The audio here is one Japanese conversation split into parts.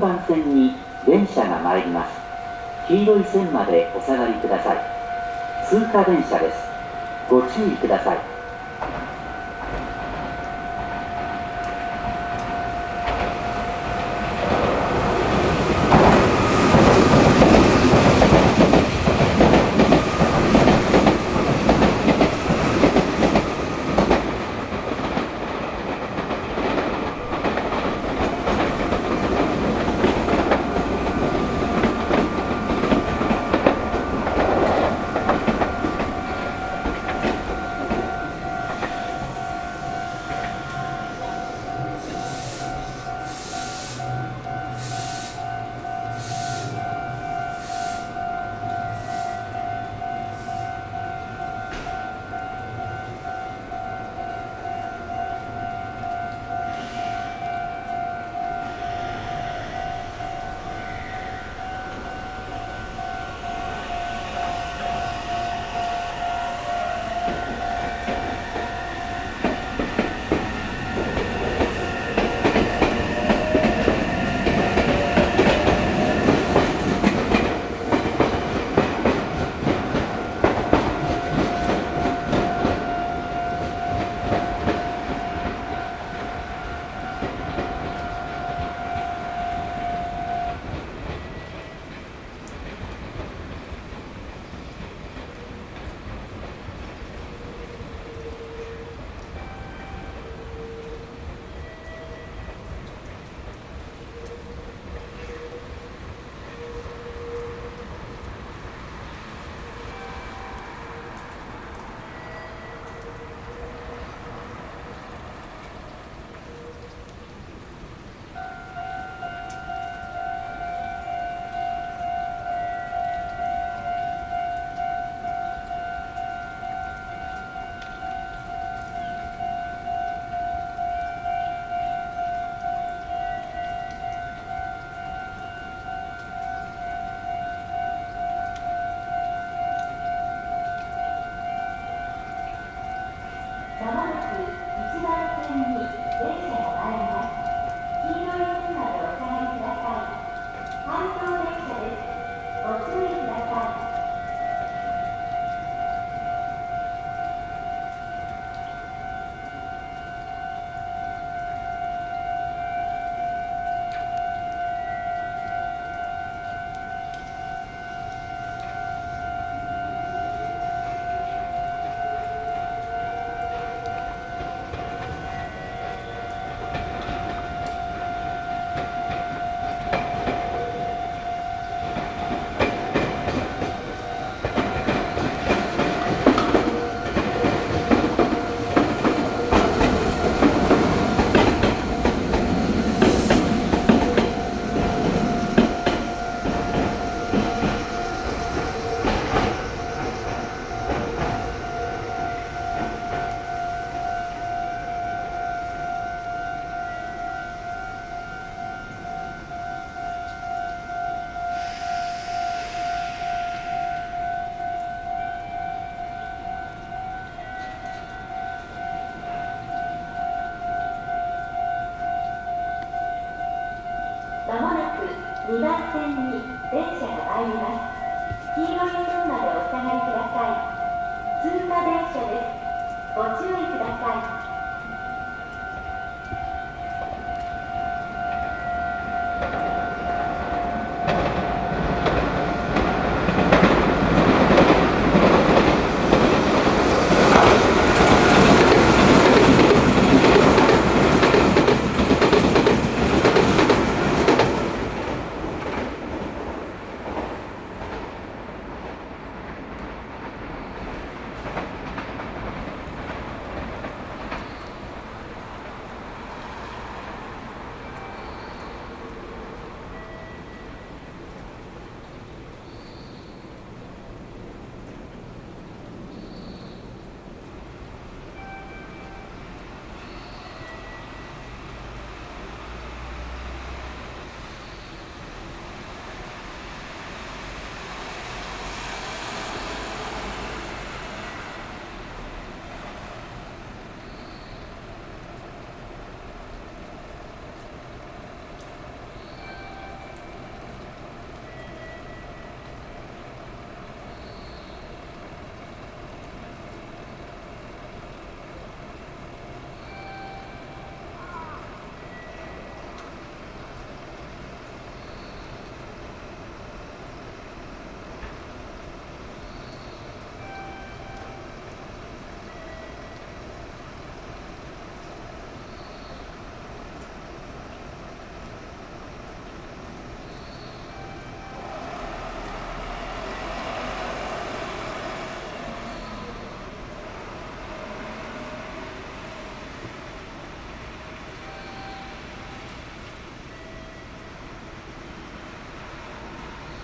番線に電車が参ります。黄色い線までお下がりください。通過電車です。ご注意ください。2番線に電車が参ります。黄色い線までお下がりください。通過電車です。ご注意ください。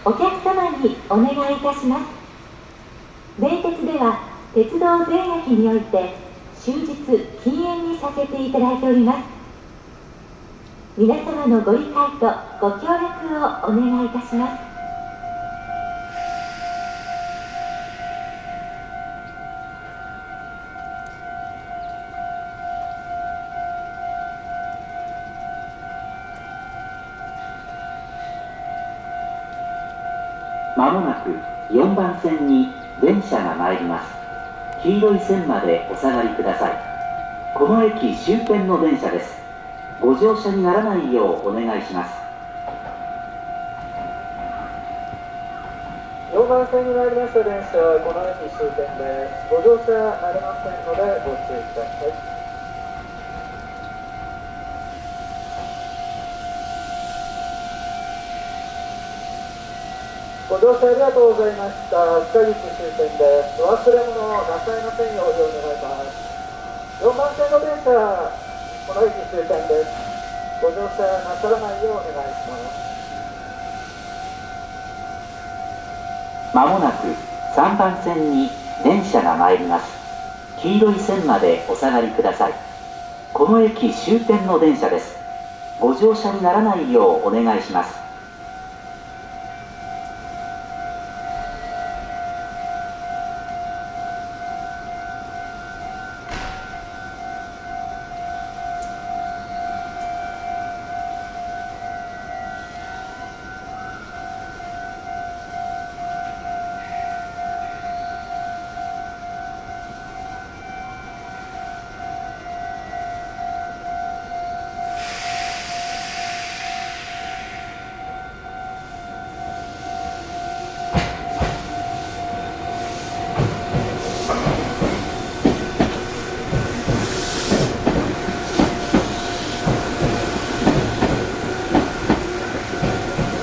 お客様にお願いいたします。米鉄では鉄道全駅において終日禁煙にさせていただいております。皆様のご理解とご協力をお願いいたします。まもなく4番線に電車が参ります。黄色い線までお下がりください。この駅終点の電車です。ご乗車にならないようお願いします。4番線に参りました電車はこの駅終点です。ご乗車なれませんのでご注意ください。ご乗車ありがとうございました。塚口終点です。お忘れ物をなさいませんようお願いします。4番線の電車、この駅終点です。ご乗車なさらないようお願いします。まもなく3番線に電車が参ります。黄色い線までお下がりください。この駅終点の電車です。ご乗車にならないようお願いします。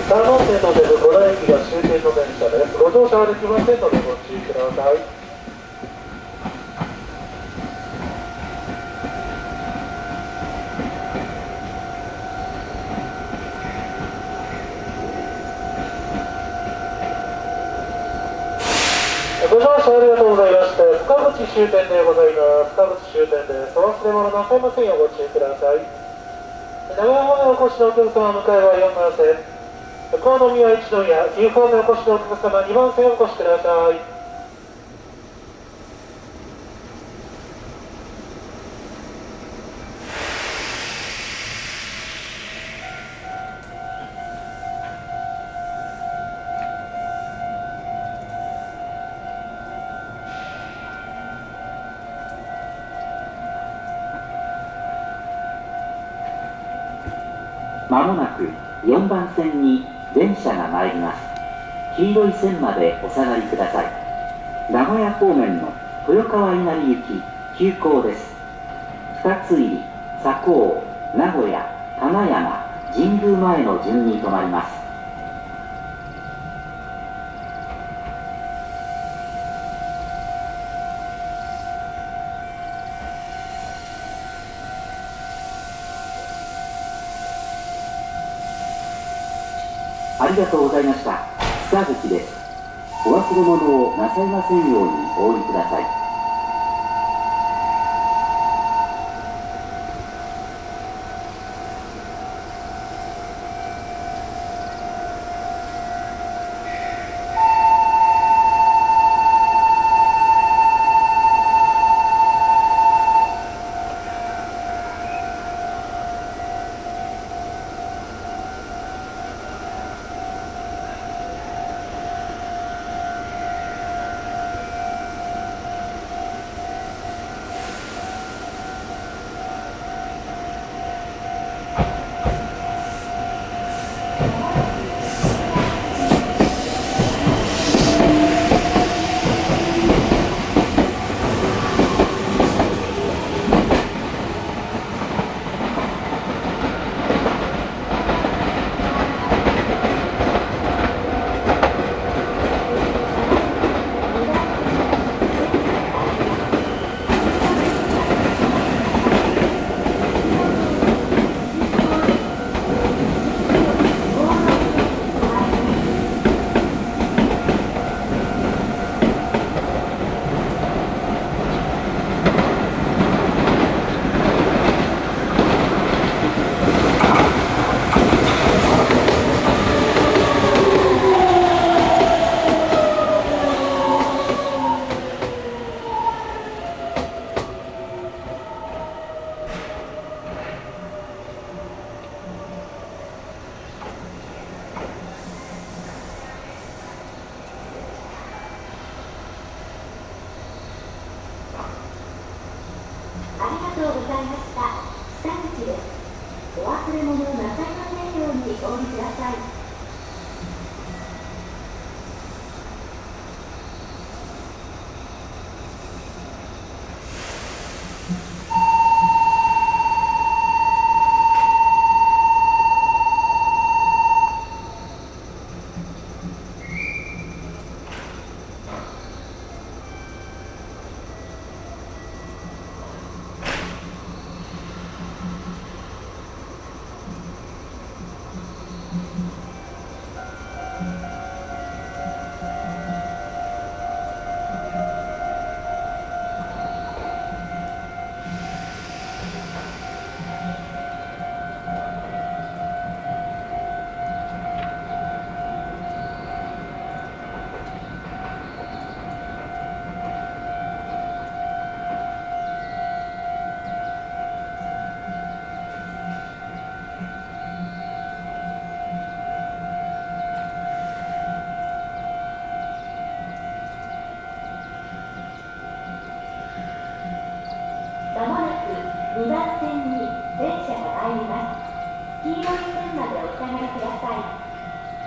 3番線の出る5台駅が終点の電車です。ご乗車はできませんのでご注意ください。ご乗車ありがとうございました。塚口終点でございます。塚口終点です。お忘れ物なさいませんようご注意ください。長山方面お越しのお客様、向かいは4番線。向こうの宮一宮、岐阜方面お越しのお客様、2番線お越しください。まもなく4番線に電車が参ります。黄色い線までお下がりください。名古屋方面の豊川稲荷行き急行です。二つ入り、左高、名古屋、金山、神宮前の順に停まります。ありがとうございました。塚口です。お忘れ物をなさいませんようにお降りください。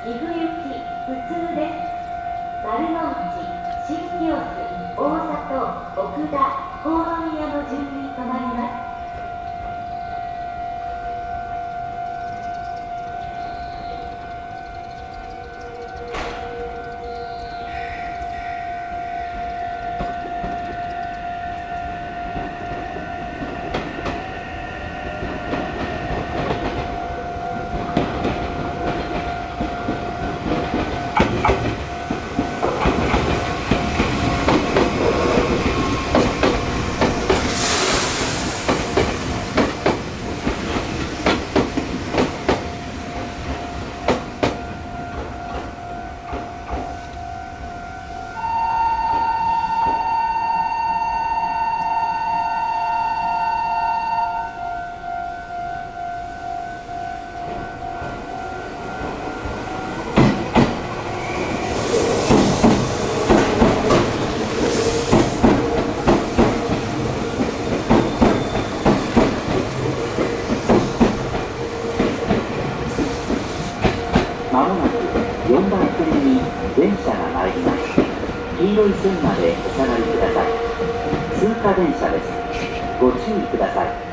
岐阜行き普通です。丸の内、新清洲、大里、奥田、郡宮の順に停まります。まもなく4番線に電車が参ります。黄色い線までお下がりください。通過電車です。ご注意ください。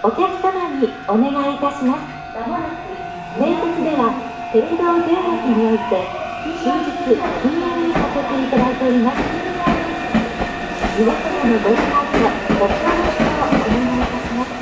お客様にお願いいたします。名鉄では鉄道全駅において終日禁煙にさせていただいております。皆様のご理解とご協力をお願いいたします。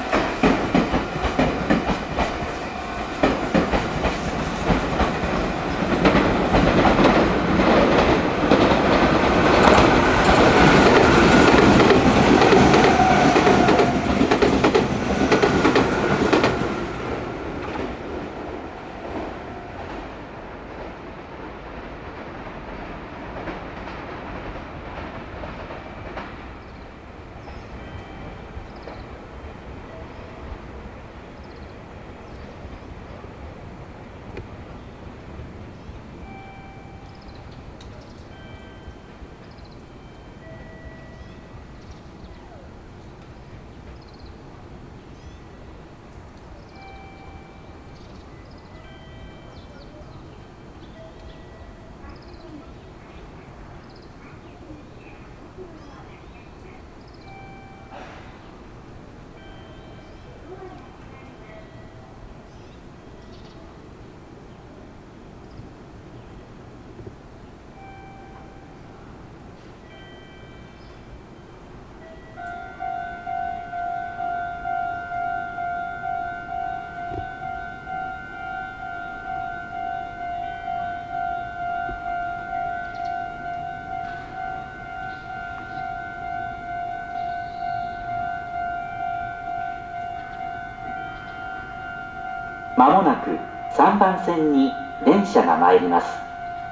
まもなく3番線に電車が参ります。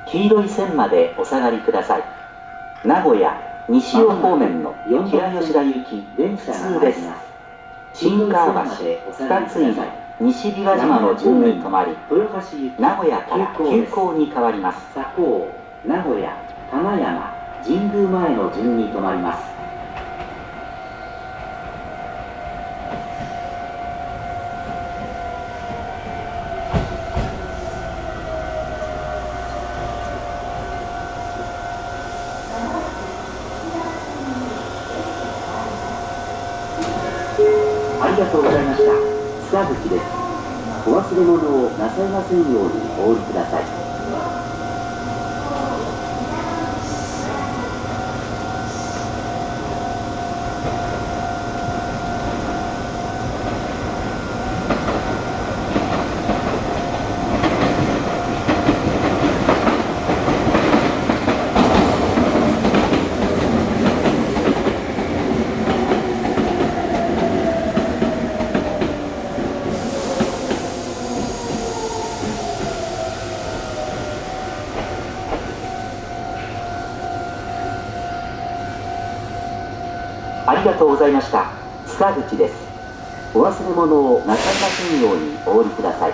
黄色い線までお下がりください。名古屋西尾方面の木屋吉田行き普通です。新川橋二つ井の西琵琶島の順に止まり、名古屋から急行に変わります。佐高、名古屋、金山、神宮前の順に止まります。ありがとうございました。塚口です。お忘れ物をなさいませんようにお降りください。ありがとうございました。塚口です。お忘れ物をなさいませんようにお降りください。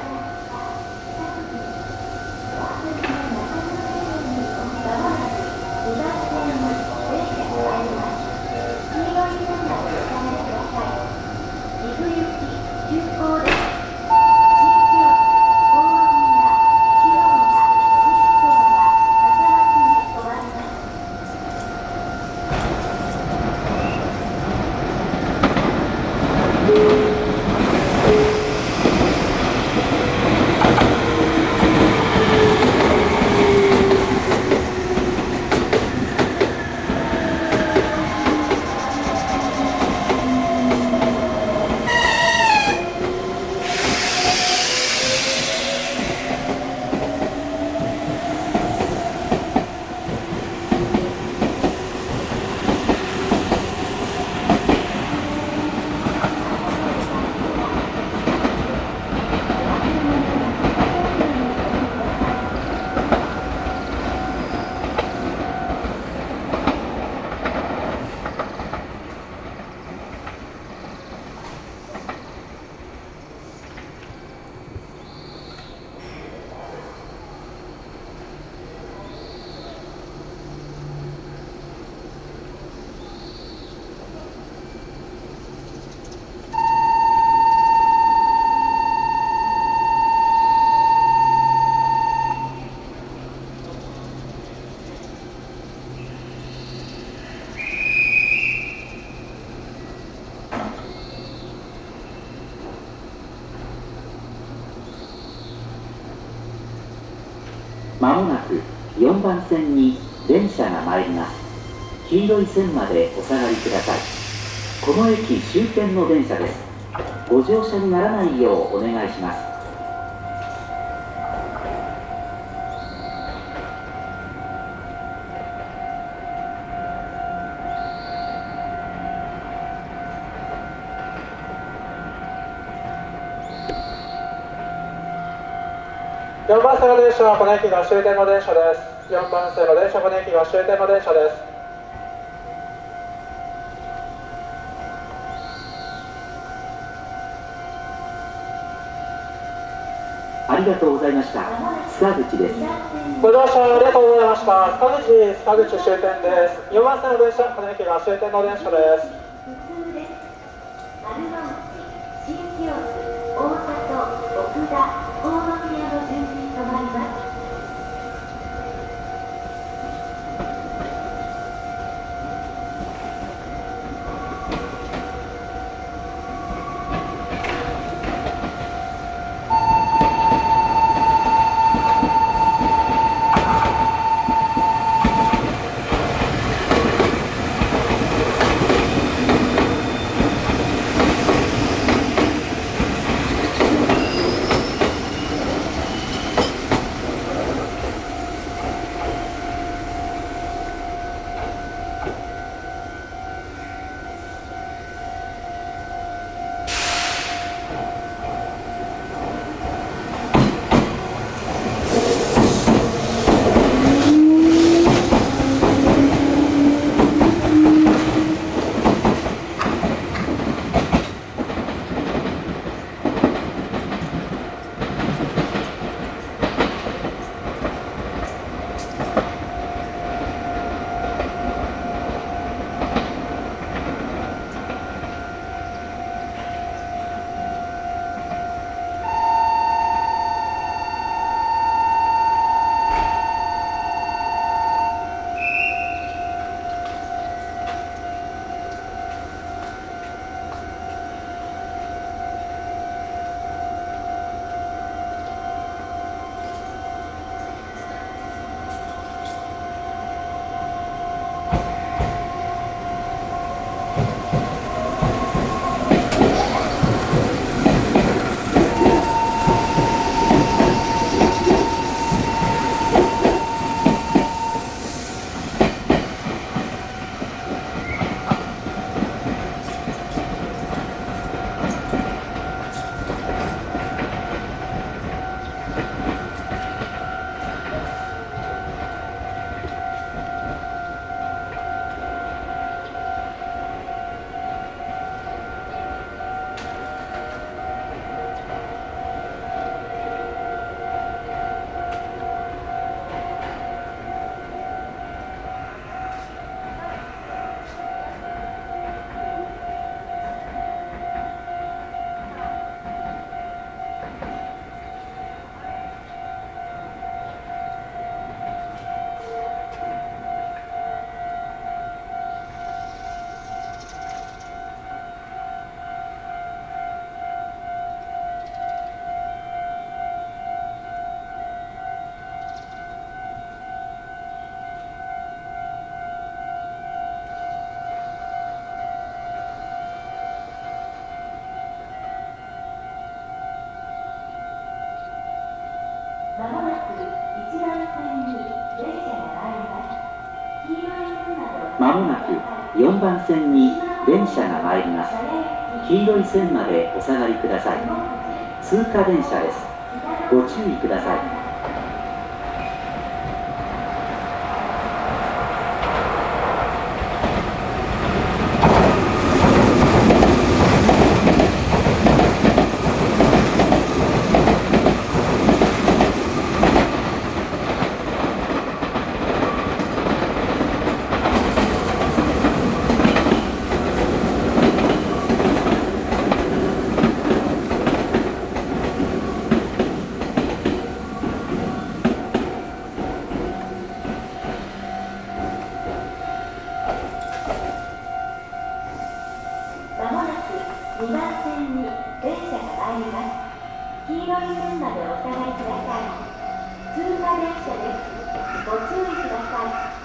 まもなく4番線に電車が参ります。黄色い線までお下がりください。この駅終点の電車です。ご乗車にならないようお願いします。4番線の電車はこの駅が終点の電車です。4番線の電車、この駅が終点の電車です。ありがとうございました。塚口です。ご乗車ありがとうございました。塚口終点です。4番線の電車、この駅が終点の電車です。丸の内、新清洲、大里、奥田、大宮の順に停まります。まもなく1番線に電車が参ります。黄色い線までまもなく4番線に電車が参ります。黄色い線までお下がりください。通過電車です。ご注意ください。2番線に電車が参ります。黄色い線までお下がりください。通過電車です。ご注意ください。